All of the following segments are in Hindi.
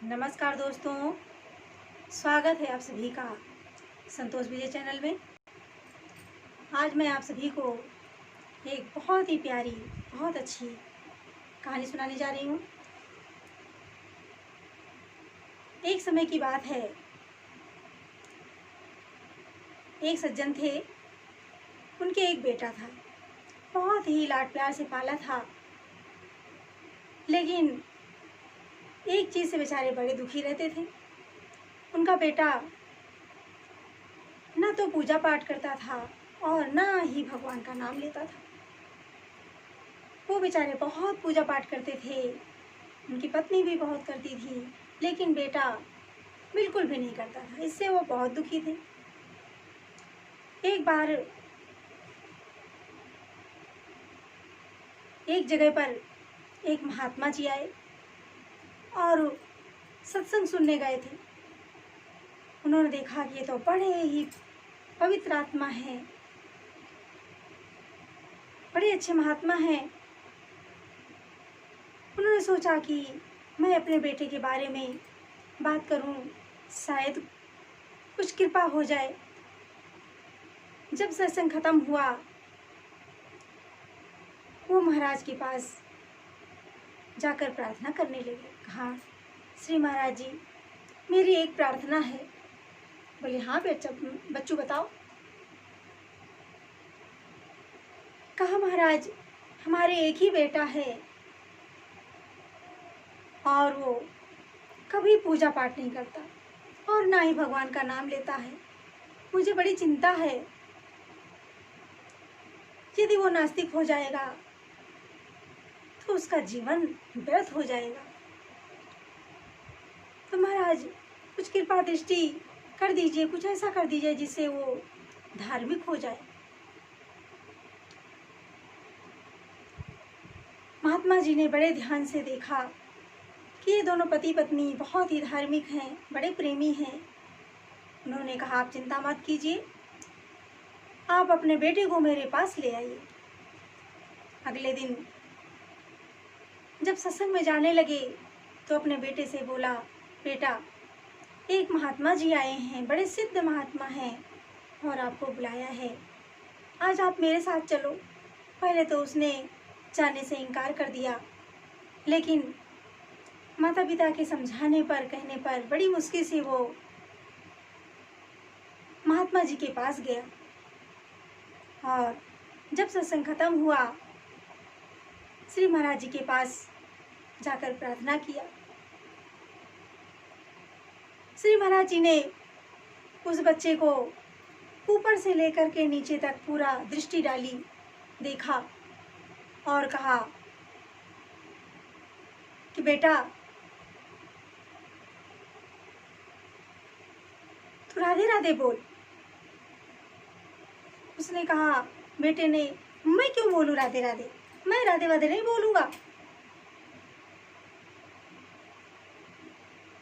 नमस्कार दोस्तों, स्वागत है आप सभी का संतोष विजय चैनल में। आज मैं आप सभी को एक बहुत ही प्यारी, बहुत अच्छी कहानी सुनाने जा रही हूँ। एक समय की बात है, एक सज्जन थे, उनके एक बेटा था, बहुत ही लाड प्यार से पाला था। लेकिन एक चीज़ से बेचारे बड़े दुखी रहते थे। उनका बेटा न तो पूजा पाठ करता था और न ही भगवान का नाम लेता था। वो बेचारे बहुत पूजा पाठ करते थे, उनकी पत्नी भी बहुत करती थी, लेकिन बेटा बिल्कुल भी नहीं करता था। इससे वो बहुत दुखी थे। एक बार एक जगह पर एक महात्मा जी आए और सत्संग सुनने गए थे। उन्होंने देखा कि ये तो बड़े ही पवित्र आत्मा हैं, बड़े अच्छे महात्मा हैं। उन्होंने सोचा कि मैं अपने बेटे के बारे में बात करूं, शायद कुछ कृपा हो जाए। जब सत्संग खत्म हुआ, वो महाराज के पास जाकर प्रार्थना करने लगे। कहा, श्री महाराज जी, मेरी एक प्रार्थना है। बोले, हाँ बच्चू बताओ। कहा, महाराज, हमारे एक ही बेटा है और वो कभी पूजा पाठ नहीं करता और ना ही भगवान का नाम लेता है। मुझे बड़ी चिंता है, यदि वो नास्तिक हो जाएगा तो उसका जीवन व्यर्थ हो जाएगा। तो महाराज कुछ कृपा दृष्टि कर दीजिए, कुछ ऐसा कर दीजिए जिससे वो धार्मिक हो जाए। महात्मा जी ने बड़े ध्यान से देखा कि ये दोनों पति पत्नी बहुत ही धार्मिक हैं, बड़े प्रेमी हैं। उन्होंने कहा, आप चिंता मत कीजिए, आप अपने बेटे को मेरे पास ले आइए। अगले दिन जब सत्संग में जाने लगे तो अपने बेटे से बोला, बेटा, एक महात्मा जी आए हैं, बड़े सिद्ध महात्मा हैं और आपको बुलाया है, आज आप मेरे साथ चलो। पहले तो उसने जाने से इनकार कर दिया, लेकिन माता पिता के समझाने पर, कहने पर बड़ी मुश्किल से वो महात्मा जी के पास गया। और जब सत्संग खत्म हुआ, श्री महाराज जी के पास जाकर प्रार्थना किया। श्री महाराज जी ने उस बच्चे को ऊपर से लेकर के नीचे तक पूरा दृष्टि डाली, देखा और कहा कि बेटा, तू राधे राधे बोल। उसने कहा, बेटे ने, मैं क्यों बोलूं राधे राधे, मैं राधे वाधे नहीं बोलूंगा।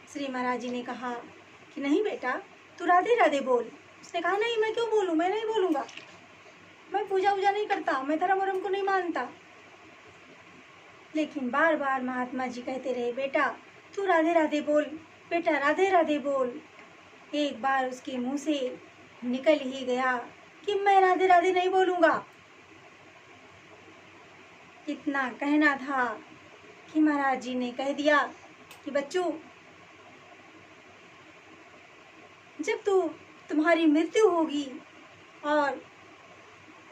श्री महाराज जी ने कहा कि नहीं बेटा, तू राधे राधे बोल। उसने कहा, नहीं, मैं क्यों बोलूं, मैं नहीं बोलूंगा, मैं पूजा वूजा नहीं करता, मैं धर्म वर्म को नहीं मानता। लेकिन बार बार महात्मा जी कहते रहे, बेटा तू राधे राधे बोल, बेटा राधे राधे बोल। एक बार उसके मुंह से निकल ही गया कि मैं राधे राधे नहीं बोलूंगा। इतना कहना था कि महाराज जी ने कह दिया कि बच्चू, जब तुम्हारी मृत्यु होगी और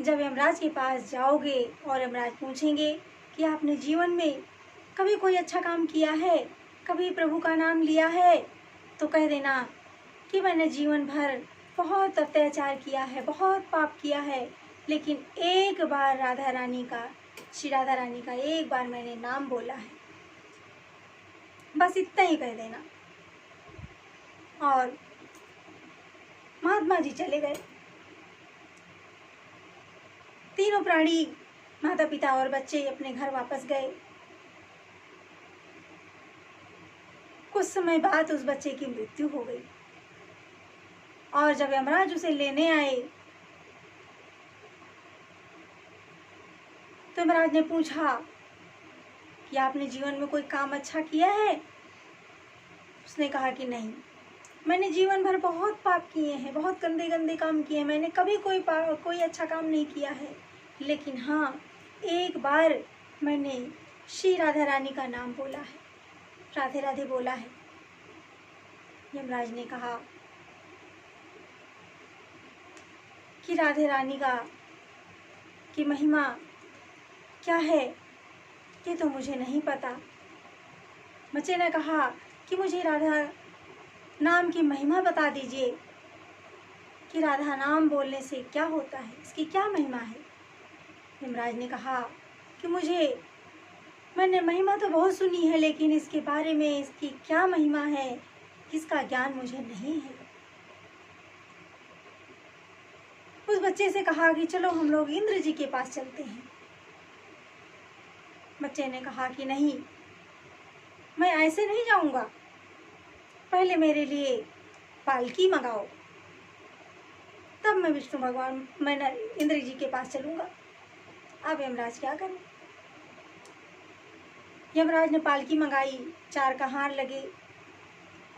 जब यमराज के पास जाओगे और यमराज पूछेंगे कि आपने जीवन में कभी कोई अच्छा काम किया है, कभी प्रभु का नाम लिया है, तो कह देना कि मैंने जीवन भर बहुत अत्याचार किया है, बहुत पाप किया है, लेकिन एक बार श्री राधा रानी का एक बार मैंने नाम बोला है। बस इतना ही कह देना। और महात्मा जी चले गए। तीनों प्राणी, माता पिता और बच्चे, अपने घर वापस गए। कुछ समय बाद उस बच्चे की मृत्यु हो गई और जब यमराज उसे लेने आए तो यमराज ने पूछा कि आपने जीवन में कोई काम अच्छा किया है। उसने कहा कि नहीं, मैंने जीवन भर बहुत पाप किए हैं, बहुत गंदे गंदे काम किए हैं, मैंने कभी कोई अच्छा काम नहीं किया है, लेकिन हाँ, एक बार मैंने श्री राधा रानी का नाम बोला है, राधे राधे बोला है। यमराज ने कहा कि राधे रानी की महिमा क्या है ये तो मुझे नहीं पता। बच्चे ने कहा कि मुझे राधा नाम की महिमा बता दीजिए कि राधा नाम बोलने से क्या होता है, इसकी क्या महिमा है। यमराज ने कहा कि मैंने महिमा तो बहुत सुनी है, लेकिन इसके बारे में इसकी क्या महिमा है, इसका ज्ञान मुझे नहीं है। उस बच्चे से कहा कि चलो हम लोग इंद्र जी के पास चलते हैं। बच्चे ने कहा कि नहीं, मैं ऐसे नहीं जाऊंगा, पहले मेरे लिए पालकी मंगाओ, तब मैं मैं इंद्र जी के पास चलूंगा। अब यमराज क्या करें। यमराज ने पालकी मंगाई, 4 कहार लगे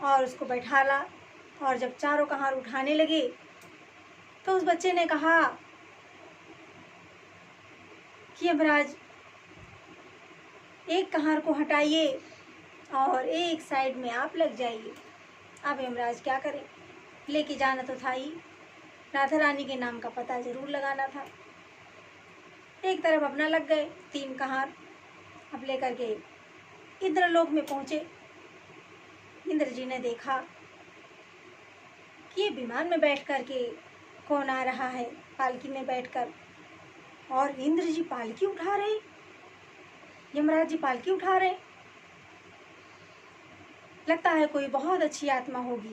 और उसको बैठाला, और जब चारों कहार उठाने लगे तो उस बच्चे ने कहा कि यमराज एक कहार को हटाइए और एक साइड में आप लग जाइए। अब यमराज क्या करें, लेके जाना तो था ही, राधा रानी के नाम का पता जरूर लगाना था। एक तरफ अपना लग गए 3 कहार, अब लेकर के इंद्रलोक में पहुंचे। इंद्र जी ने देखा कि ये विमान में बैठ कर के कौन आ रहा है, पालकी में बैठकर, और इंद्र जी पालकी उठा रहे, यमराज जी पालकी उठा रहे। लगता है कोई बहुत अच्छी आत्मा होगी,